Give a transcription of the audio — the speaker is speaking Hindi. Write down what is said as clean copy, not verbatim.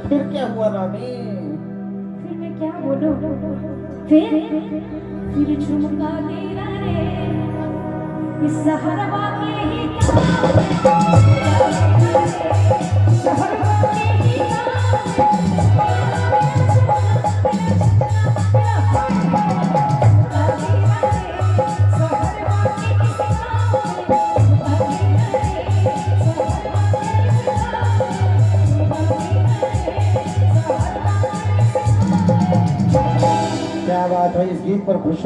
फिर क्या हुआ रानी? फिर मैं क्या बोलूं? फिर झुमका गिरा रे इस सहरवा के ही सहरवा के ही क्या बात है, इस गीत पर खुश